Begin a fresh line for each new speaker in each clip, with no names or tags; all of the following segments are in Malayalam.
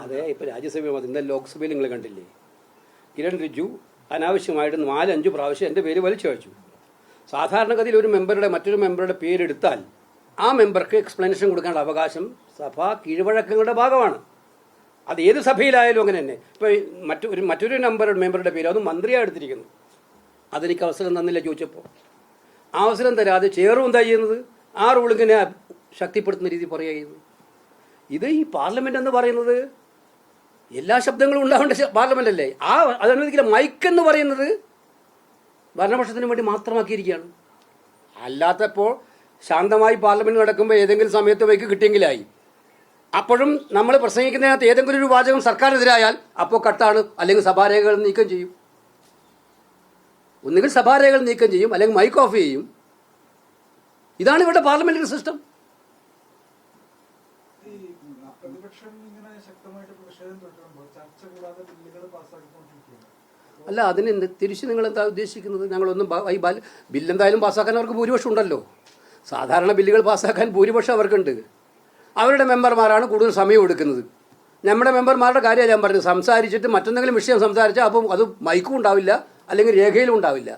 അതെ ഇപ്പോൾ രാജ്യസഭയിൽ ഇന്നലെ ലോക്സഭയിൽ നിങ്ങൾ കണ്ടില്ലേ, കിരൺ റിജ്ജു അനാവശ്യമായിട്ട് 4-5 പ്രാവശ്യം എൻ്റെ പേര് വലിച്ചഴിച്ചു. സാധാരണഗതിയിൽ ഒരു മെമ്പറുടെ മറ്റൊരു മെമ്പറുടെ പേരെടുത്താൽ ആ മെമ്പർക്ക് എക്സ്പ്ലനേഷൻ കൊടുക്കേണ്ട അവകാശം സഭാ കീഴ്വഴക്കങ്ങളുടെ ഭാഗമാണ്. അത് ഏത് സഭയിലായാലും അങ്ങനെ തന്നെ. ഇപ്പോൾ മറ്റൊരു മെമ്പറുടെ പേര് അത് മന്ത്രിയാണ് എടുത്തിരിക്കുന്നത്, അതെനിക്ക് അവസരം തന്നില്ല ചോദിച്ചപ്പോൾ. ആ അവസരം തരാതെ ചെയറും എന്താ ചെയ്യുന്നത്, ആ റൂളിങ്ങനെ ശക്തിപ്പെടുത്തുന്ന രീതി പറയുക ചെയ്യുന്നത്. ഇത് ഈ പാർലമെൻ്റ് എന്ന് പറയുന്നത് എല്ലാ ശബ്ദങ്ങളും ഉണ്ടാവേണ്ട പാർലമെൻ്റ് അല്ലേ? അതനുവദിക്കില്ല. മൈക്കെന്ന് പറയുന്നത് ഭരണപക്ഷത്തിന് വേണ്ടി മാത്രമാക്കിയിരിക്കുകയാണ്. അല്ലാത്തപ്പോൾ ശാന്തമായി പാർലമെൻറ്റ് നടക്കുമ്പോൾ ഏതെങ്കിലും സമയത്ത് മൈക്ക് കിട്ടിയെങ്കിലായി. അപ്പോഴും നമ്മൾ പ്രസംഗിക്കുന്നതിനകത്ത് ഏതെങ്കിലും ഒരു വാചകം സർക്കാരിനെതിരായാൽ അപ്പോൾ കട്ടാണ്, അല്ലെങ്കിൽ സഭാരേഖകൾ നീക്കം ചെയ്യും. ഒന്നുകിൽ സഭാരേഖകൾ നീക്കം ചെയ്യും, അല്ലെങ്കിൽ മൈക്ക് ഓഫ് ചെയ്യും. ഇതാണ് ഇവിടെ പാർലമെന്ററി സിസ്റ്റം. അല്ല, അതിന് തിരിച്ച് നിങ്ങൾ എന്താ ഉദ്ദേശിക്കുന്നത്? ഞങ്ങളൊന്നും ഈ ബില്ലെന്തായാലും പാസ്സാക്കാൻ അവർക്ക് ഭൂരിപക്ഷം ഉണ്ടല്ലോ. സാധാരണ ബില്ലുകൾ പാസ്സാക്കാൻ ഭൂരിപക്ഷം അവർക്കുണ്ട്. അവരുടെ മെമ്പർമാരാണ് കൂടുതൽ സമയം എടുക്കുന്നത്. നമ്മുടെ മെമ്പർമാരുടെ കാര്യമാണ് ഞാൻ പറഞ്ഞത്. സംസാരിച്ചിട്ട് മറ്റെന്തെങ്കിലും വിഷയം സംസാരിച്ചാൽ അപ്പം അത് മൈക്കും ഉണ്ടാവില്ല, അല്ലെങ്കിൽ രേഖയിലും ഉണ്ടാവില്ല.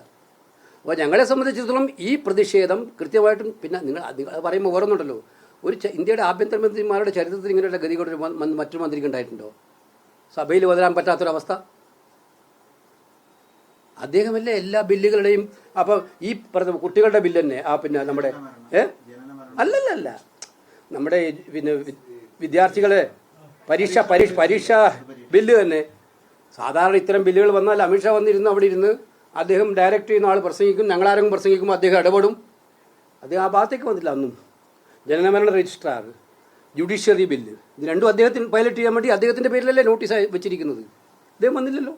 അപ്പോൾ ഞങ്ങളെ സംബന്ധിച്ചിടത്തോളം ഈ പ്രതിഷേധം കൃത്യമായിട്ടും, പിന്നെ നിങ്ങൾ പറയുമ്പോൾ ഓരോന്നുണ്ടല്ലോ, ഇന്ത്യയുടെ ആഭ്യന്തരമന്ത്രിമാരുടെ ചരിത്രത്തിൽ ഇങ്ങനെയുള്ള ഗതികേട് മറ്റൊരു മന്ത്രിക്ക് ഉണ്ടായിട്ടുണ്ടോ? സഭയിൽ വരാൻ പറ്റാത്തൊരവസ്ഥ. അദ്ദേഹമല്ലേ എല്ലാ ബില്ലുകളുടെയും. അപ്പം ഈ പറഞ്ഞ കുട്ടികളുടെ ബില്ല് തന്നെ പിന്നെ നമ്മുടെ അല്ലല്ല നമ്മുടെ പിന്നെ വിദ്യാർത്ഥികളെ പരീക്ഷ ബില്ല് തന്നെ. സാധാരണ ഇത്തരം ബില്ലുകൾ വന്നാൽ അമിത്ഷാ വന്നിരുന്ന് അവിടെ ഇരുന്ന് അദ്ദേഹം ഡയറക്റ്റ് ചെയ്യുന്ന ആൾ പ്രസംഗിക്കും, ഞങ്ങളാരെങ്കിലും പ്രസംഗിക്കുമ്പോൾ അദ്ദേഹം ഇടപെടും. അദ്ദേഹം ആ ഭാഗത്തേക്ക് വന്നില്ല. അന്നും ജനനമരണ രജിസ്ട്രാർ, ജുഡീഷ്യറി ബില്ല്, ഇത് രണ്ടും അദ്ദേഹത്തിന് പൈലറ്റ് ചെയ്യാൻ വേണ്ടി അദ്ദേഹത്തിൻ്റെ പേരിലല്ലേ നോട്ടീസ് വെച്ചിരിക്കുന്നത്. അദ്ദേഹം വന്നില്ലല്ലോ.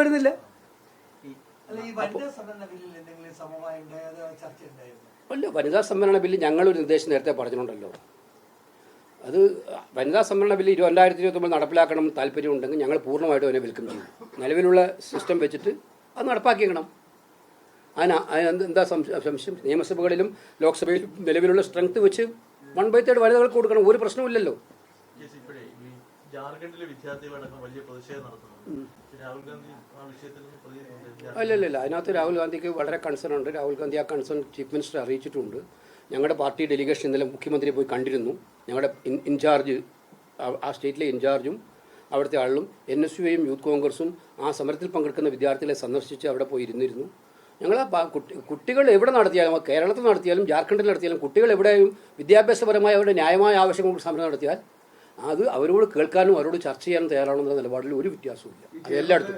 വരുന്നില്ല. അല്ല, വനിതാ സംവരണ ബില്ല് ഞങ്ങളൊരു നിർദ്ദേശം നേരത്തെ പറഞ്ഞിട്ടുണ്ടല്ലോ. അത് വനിതാ സംവരണ ബില്ല് 2029 നടപ്പിലാക്കണം താല്പര്യമുണ്ടെങ്കിൽ ഞങ്ങൾ പൂർണ്ണമായിട്ടും അതിനെ വെൽക്കം ചെയ്യും. നിലവിലുള്ള സിസ്റ്റം വെച്ചിട്ട് അത് നടപ്പാക്കിക്കണം. എന്താ സംശയം? നിയമസഭകളിലും ലോക്സഭയിലും നിലവിലുള്ള സ്ട്രെങ്ത് വെച്ച് 1/3 വനിതകൾക്ക് കൊടുക്കണം. ഒരു പ്രശ്നമില്ലല്ലോ. അല്ലല്ല, അതിനകത്ത് രാഹുൽ ഗാന്ധിക്ക് വളരെ കൺസേൺ ഉണ്ട്. രാഹുൽ ഗാന്ധി ആ കൺസേൺ ചീഫ് മിനിസ്റ്റർ അറിയിച്ചിട്ടുണ്ട്. ഞങ്ങളുടെ പാർട്ടി ഡെലിഗേഷൻ ഇന്നലെ മുഖ്യമന്ത്രിയെ പോയി കണ്ടിരുന്നു. ഞങ്ങളുടെ ഇൻചാർജ്, ആ സ്റ്റേറ്റിലെ ഇൻചാർജും അവിടുത്തെ ആളും NSUയും യൂത്ത് കോൺഗ്രസും ആ സമരത്തിൽ പങ്കെടുക്കുന്ന വിദ്യാർത്ഥികളെ സന്ദർശിച്ച് അവിടെ പോയി ഇരുന്നിരുന്നു. ഞങ്ങൾ കുട്ടികൾ എവിടെ നടത്തിയാലും, കേരളത്തിൽ നടത്തിയാലും ജാർഖണ്ഡിൽ നടത്തിയാലും, കുട്ടികൾ എവിടെയും വിദ്യാഭ്യാസപരമായ അവരുടെ ന്യായമായ ആവശ്യങ്ങൾ സമരം നടത്തിയാൽ അത് അവരോട് കേൾക്കാനും അവരോട് ചർച്ച ചെയ്യാനും തയ്യാറാണെന്നുള്ള നിലപാടിൽ ഒരു വ്യത്യാസവും ഇല്ല. അത് എല്ലായിടത്തും